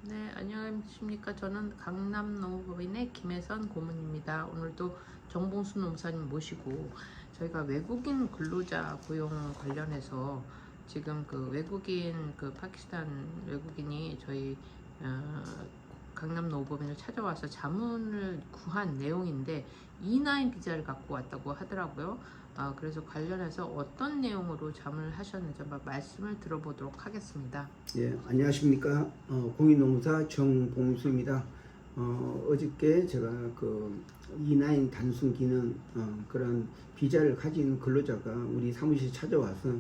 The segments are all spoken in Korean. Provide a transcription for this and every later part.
네, 안녕하십니까. 저는 강남농업법인의 김혜선 고문입니다. 오늘도 정봉수 농사님 모시고 저희가 외국인 근로자 고용 관련해서 지금 그 외국인 파키스탄 외국인이 저희 어, 강남농업법인을 찾아와서 자문을 구한 내용인데 E9 비자를 갖고 왔다고 하더라고요. 그래서 관련해서 어떤 내용으로 자문을 하셨는지 한번 말씀을 들어보도록 하겠습니다. 예, 안녕하십니까. 공인노무사 정봉수입니다. 어저께 제가 그 E9 단순 기능 그런 비자를 가진 근로자가 우리 사무실에 찾아와서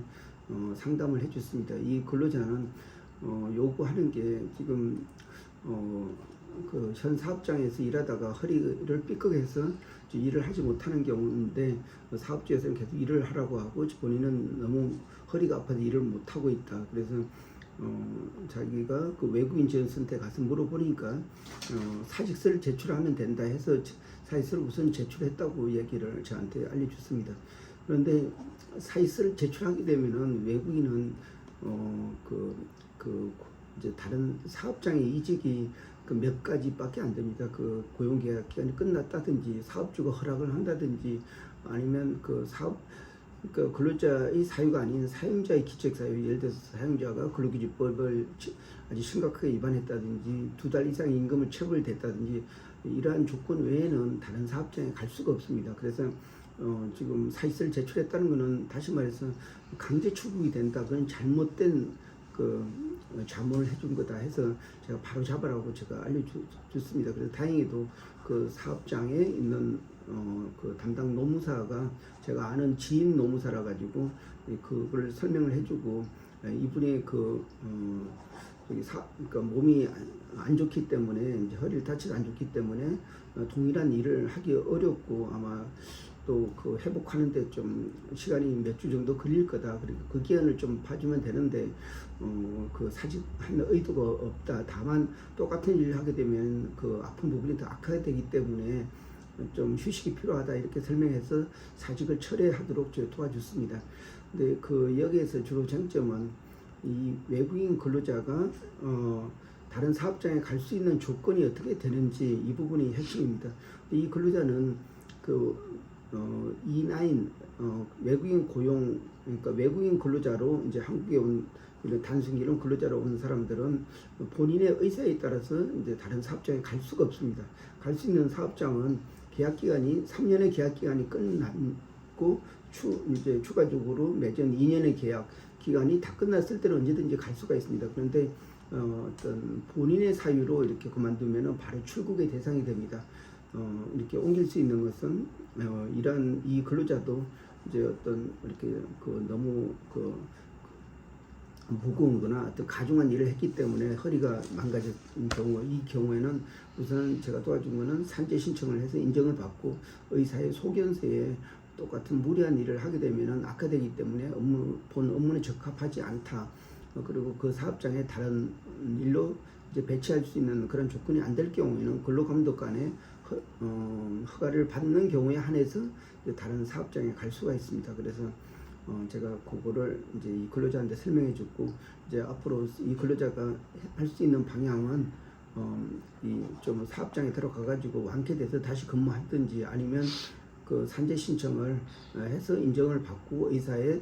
상담을 해줬습니다. 이 근로자는 요구하는 게 지금 그 현 사업장에서 일하다가 허리를 삐걱해서 일을 하지 못하는 경우인데 사업주에서는 계속 일을 하라고 하고 본인은 너무 허리가 아파서 일을 못하고 있다. 그래서 자기가 그 외국인 지원센터에 가서 물어보니까 사직서를 제출하면 된다 해서 사직서를 우선 제출했다고 얘기를 저한테 알려줬습니다. 그런데 사직서를 제출하게 되면은 외국인은 이제 다른 사업장의 이직이 그 몇 가지밖에 안 됩니다. 그 고용계약 기간이 끝났다든지 사업주가 허락을 한다든지 아니면 그 사업 그 근로자의 사유가 아닌 사용자의 기책 사유, 예를 들어서 사용자가 근로기준법을 아주 심각하게 위반했다든지 2달 이상 임금을 체불됐다든지 이러한 조건 외에는 다른 사업장에 갈 수가 없습니다. 그래서 지금 사실을 제출했다는 것은 다시 말해서 강제 출국이 된다. 그건 잘못된 그 자문을 해준 거다 해서 제가 바로 잡아라고 제가 알려줬습니다. 그래서 다행히도 그 사업장에 있는 그 담당 노무사가 제가 아는 지인 노무사라 가지고 그걸 설명을 해주고 이분이 그러니까 몸이 안 좋기 때문에 이제 허리를 다치고 안 좋기 때문에 동일한 일을 하기 어렵고 아마 또 그 회복하는데 좀 시간이 몇 주 정도 걸릴 거다. 그리고 그 기한을 좀 봐주면 되는데 그 사직하는 의도가 없다. 다만 똑같은 일을 하게 되면 그 아픈 부분이 더 악화가 되기 때문에 좀 휴식이 필요하다 이렇게 설명해서 사직을 철회하도록 도와줬습니다. 근데 그 여기에서 주로 쟁점은 이 외국인 근로자가 다른 사업장에 갈 수 있는 조건이 어떻게 되는지 이 부분이 핵심입니다. 이 근로자는 그 E9 외국인 고용 그러니까 외국인 근로자로 이제 한국에 온 이런 단순 기능 근로자로 온 사람들은 본인의 의사에 따라서 이제 다른 사업장에 갈 수가 없습니다. 갈 수 있는 사업장은 계약 기간이 3년의 계약 기간이 끝났고 이제 추가적으로 매년 2년의 계약 기간이 다 끝났을 때는 언제든지 갈 수가 있습니다. 그런데 어떤 본인의 사유로 이렇게 그만두면은 바로 출국의 대상이 됩니다. 이렇게 옮길 수 있는 것은 이런 이 근로자도 이제 어떤 이렇게 그 너무 그 무거운거나 어떤 가중한 일을 했기 때문에 허리가 망가진 경우 이 경우에는 우선 제가 도와준 거는 산재 신청을 해서 인정을 받고 의사의 소견서에 똑같은 무리한 일을 하게 되면은 악화되기 때문에 본 업무는 적합하지 않다. 그리고 그 사업장에 다른 일로 이제 배치할 수 있는 그런 조건이 안 될 경우에는 근로감독관의 허가를 받는 경우에 한해서 다른 사업장에 갈 수가 있습니다. 그래서 제가 그거를 이제 이 근로자한테 설명해 줬고 이제 앞으로 이 근로자가 할 수 있는 방향은 이 좀 사업장에 들어가 가지고 완쾌돼서 다시 근무하든지 아니면 그 산재 신청을 해서 인정을 받고 의사의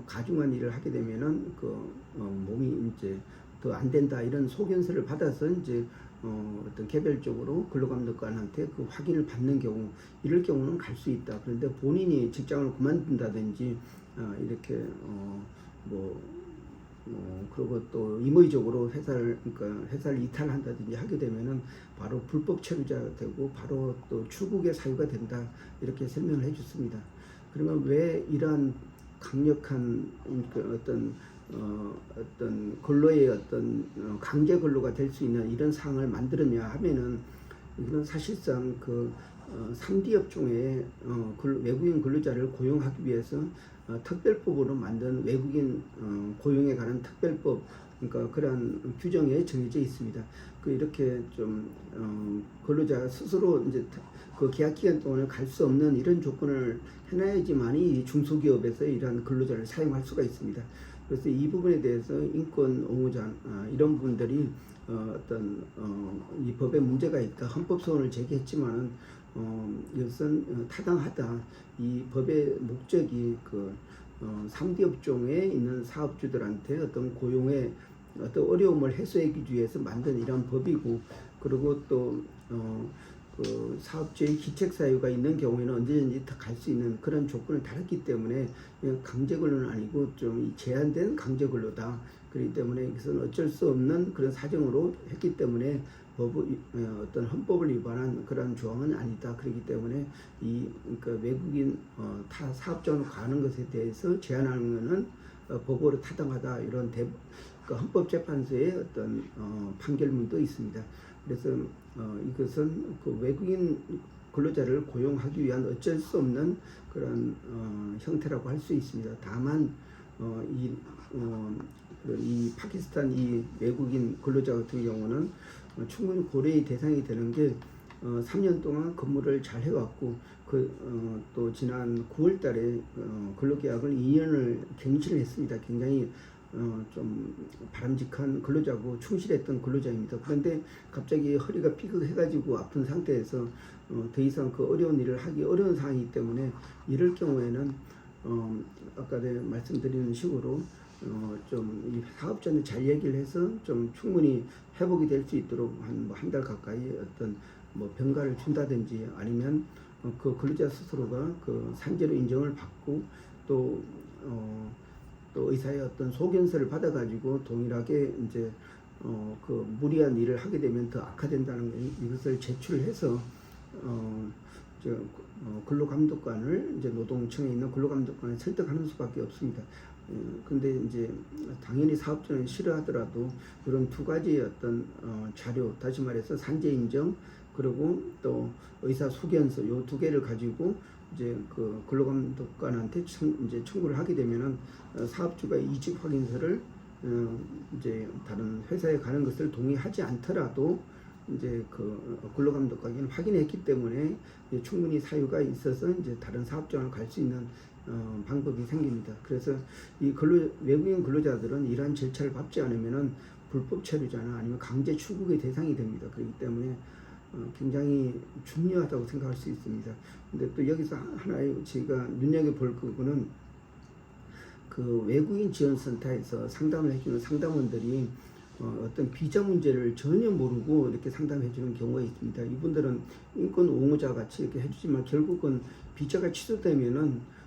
가중한 일을 하게 되면은 그 몸이 이제 더 안 된다 이런 소견서를 받아서 이제 어떤 개별적으로 근로감독관한테 그 확인을 받는 경우 이럴 경우는 갈 수 있다. 그런데 본인이 직장을 그만둔다든지 이렇게 그리고 또 임의적으로 회사를 이탈한다든지 하게 되면은 바로 불법 체류자가 되고 바로 또 출국의 사유가 된다 이렇게 설명을 해줬습니다. 그러면 왜 이러한 강력한 어떤 근로의 어떤 강제 근로가 될 수 있는 이런 상황을 만들었냐 하면은 이건 사실상 그 3D 업종에 외국인 근로자를 고용하기 위해서 특별법으로 만든 외국인 고용에 관한 특별법 그러니까 그러한 규정에 정해져 있습니다. 그 이렇게 좀 근로자가 스스로 이제 그 계약 기간 동안에 갈 수 없는 이런 조건을 해놔야지만이 중소기업에서 이러한 근로자를 사용할 수가 있습니다. 그래서 이 부분에 대해서 인권 옹호자 이런 분들이 이 법에 문제가 있다 헌법 소원을 제기했지만은 이것은 타당하다. 이 법의 목적이 3D 업종에 있는 사업주들한테 어떤 고용의 어떤 어려움을 해소하기 위해서 만든 이런 법이고, 그리고 또 사업주의 기책 사유가 있는 경우에는 언제든지 갈 수 있는 그런 조건을 달았기 때문에 강제 근로는 아니고 좀 제한된 강제 근로다. 그렇기 때문에 이것은 어쩔 수 없는 그런 사정으로 했기 때문에 어떤 헌법을 위반한 그런 조항은 아니다. 그렇기 때문에 그러니까 외국인 타 사업장으로 가는 것에 대해서 제한하는 것은 법으로 타당하다. 이런 헌법재판소의 어떤 판결문도 있습니다. 그래서 이것은 외국인 근로자를 고용하기 위한 어쩔 수 없는 그런 형태라고 할 수 있습니다. 다만 이 파키스탄 이 외국인 근로자 같은 경우는 충분히 고려의 대상이 되는 게 3년 동안 근무를 잘 해왔고 또 지난 9월달에 근로계약을 2년을 갱신을 했습니다. 굉장히 좀 바람직한 근로자고 충실했던 근로자입니다. 그런데 갑자기 허리가 삐걱해가지고 아픈 상태에서 더 이상 그 어려운 일을 하기 어려운 상황이기 때문에 이럴 경우에는 아까 말씀드리는 식으로 좀 이 사업자는 잘 얘기를 해서 좀 충분히 회복이 될 수 있도록 한 달 가까이 어떤 병가를 준다든지 아니면 그 근로자 스스로가 그 산재로 인정을 받고 또 의사의 어떤 소견서를 받아가지고 동일하게 이제 그 무리한 일을 하게 되면 더 악화된다는 이것을 제출해서 근로감독관을 이제 노동청에 있는 근로감독관을 설득하는 수밖에 없습니다. 근데 이제 당연히 사업자는 싫어하더라도 이런 두 가지의 어떤 자료, 다시 말해서 산재 인정 그리고 또 의사 소견서 요 두 개를 가지고 이제 그 근로감독관한테 이제 청구를 하게 되면은 사업주가 이직 확인서를 이제 다른 회사에 가는 것을 동의하지 않더라도 이제 그 근로감독관이 확인했기 때문에 충분히 사유가 있어서 이제 다른 사업장을 갈 수 있는 방법이 생깁니다. 그래서 이 외국인 근로자들은 이러한 절차를 밟지 않으면은 불법 체류자나 아니면 강제 출국의 대상이 됩니다. 그렇기 때문에 굉장히 중요하다고 생각할 수 있습니다. 근데 또 여기서 하나의 제가 눈여겨볼 부분은 그 외국인 지원센터에서 상담을 해주는 상담원들이 어떤 비자 문제를 전혀 모르고 이렇게 상담해 주는 경우가 있습니다. 이분들은 인권 옹호자 같이 이렇게 해주지만 결국은 비자가 취소되면은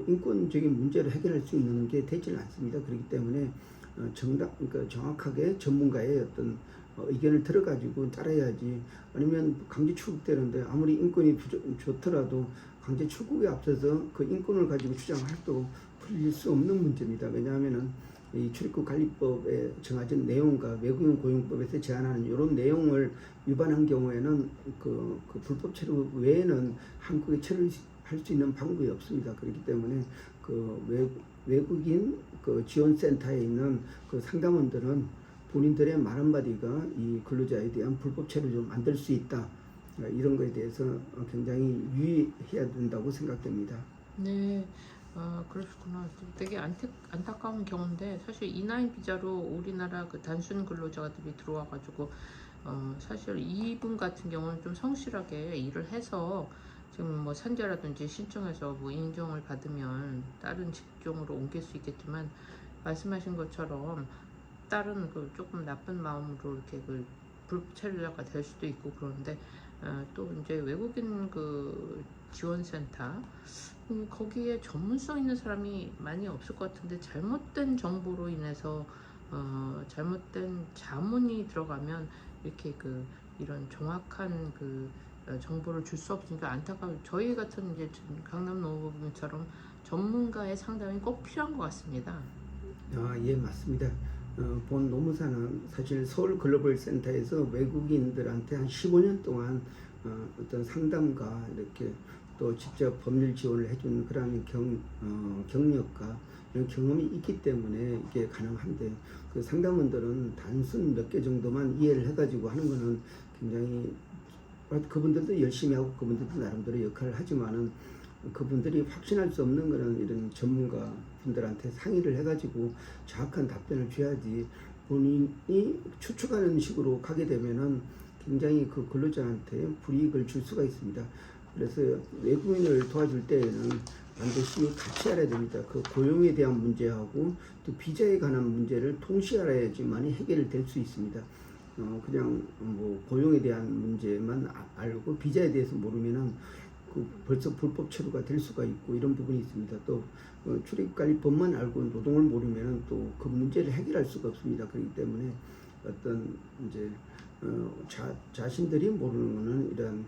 인권적인 문제를 해결할 수 있는 게 되지는 않습니다. 그렇기 때문에 그러니까 정확하게 전문가의 어떤 의견을 들어가지고 따라야지, 아니면 강제 출국되는데 아무리 인권이 좋더라도 강제 출국에 앞서서 그 인권을 가지고 주장해도 풀릴 수 없는 문제입니다. 왜냐하면은 이 출입국관리법에 정해진 내용과 외국인 고용법에서 제한하는 이런 내용을 위반한 경우에는 그 불법 체류 외에는 한국에 체류할 수 있는 방법이 없습니다. 그렇기 때문에 그 외국인 그 지원센터에 있는 그 상담원들은 본인들의 말 한마디가 이 근로자에 대한 불법 체류를 만들 수 있다. 이런 거에 대해서 굉장히 유의해야 된다고 생각됩니다. 네. 그러시구나. 되게 안타까운 경우인데, 사실 E9 비자로 우리나라 그 단순 근로자들이 들어와가지고 사실 이분 같은 경우는 좀 성실하게 일을 해서 지금 산재라든지 신청해서 인정을 받으면 다른 직종으로 옮길 수 있겠지만, 말씀하신 것처럼 다른 조금 나쁜 마음으로 이렇게 불법 체류자가 될 수도 있고, 그런데 또 이제 외국인 지원센터 거기에 전문성 있는 사람이 많이 없을 것 같은데, 잘못된 정보로 인해서 잘못된 자문이 들어가면 이렇게 이런 정확한 정보를 줄 수 없으니까 안타까워요. 저희 같은 이제 강남 노무부처럼 전문가의 상담이 꼭 필요한 것 같습니다. 예, 맞습니다. 본 노무사는 사실 서울 글로벌 센터에서 외국인들한테 한 15년 동안 어떤 상담과 이렇게 또 직접 법률 지원을 해준 그런 경력과 이런 경험이 있기 때문에 이게 가능한데, 그 상담원들은 단순 몇 개 정도만 이해를 해가지고 하는 거는 굉장히, 그분들도 열심히 하고 그분들도 나름대로 역할을 하지만은 그분들이 확신할 수 없는 그런 이런 전문가 분들한테 상의를 해가지고 정확한 답변을 줘야지, 본인이 추측하는 식으로 가게 되면은 굉장히 그 근로자한테 불이익을 줄 수가 있습니다. 그래서 외국인을 도와줄 때에는 반드시 같이 알아야 됩니다. 그 고용에 대한 문제하고 또 비자에 관한 문제를 동시에 알아야지만이 해결될 수 있습니다. 그냥 뭐 고용에 대한 문제만 알고 비자에 대해서 모르면은 그 벌써 불법 체류가 될 수가 있고 이런 부분이 있습니다. 또 출입관리법만 알고 노동을 모르면은 또 그 문제를 해결할 수가 없습니다. 그렇기 때문에 어떤 이제 자신들이 모르는 거는 이런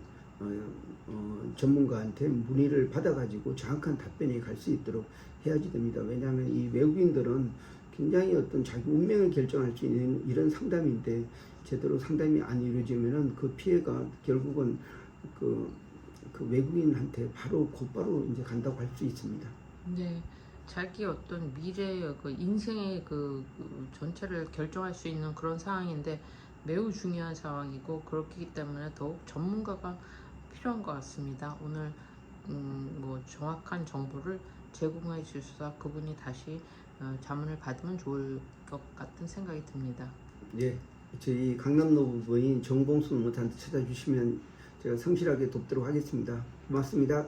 전문가한테 문의를 받아가지고 정확한 답변이 갈 수 있도록 해야지 됩니다. 왜냐하면 이 외국인들은 굉장히 어떤 자기 운명을 결정할 수 있는 이런 상담인데 제대로 상담이 안 이루어지면은 그 피해가 결국은 그 외국인한테 곧바로 이제 간다고 할 수 있습니다. 네, 자기 어떤 미래의 그 인생의 그 전체를 결정할 수 있는 그런 상황인데 매우 중요한 상황이고, 그렇기 때문에 더욱 전문가가 필요한 것 같습니다. 오늘 뭐 정확한 정보를 제공해 주셔서 그분이 다시 자문을 받으면 좋을 것 같은 생각이 듭니다. 예, 저희 강남노부부인 정봉수 노무사한테 찾아주시면 제가 성실하게 돕도록 하겠습니다. 고맙습니다.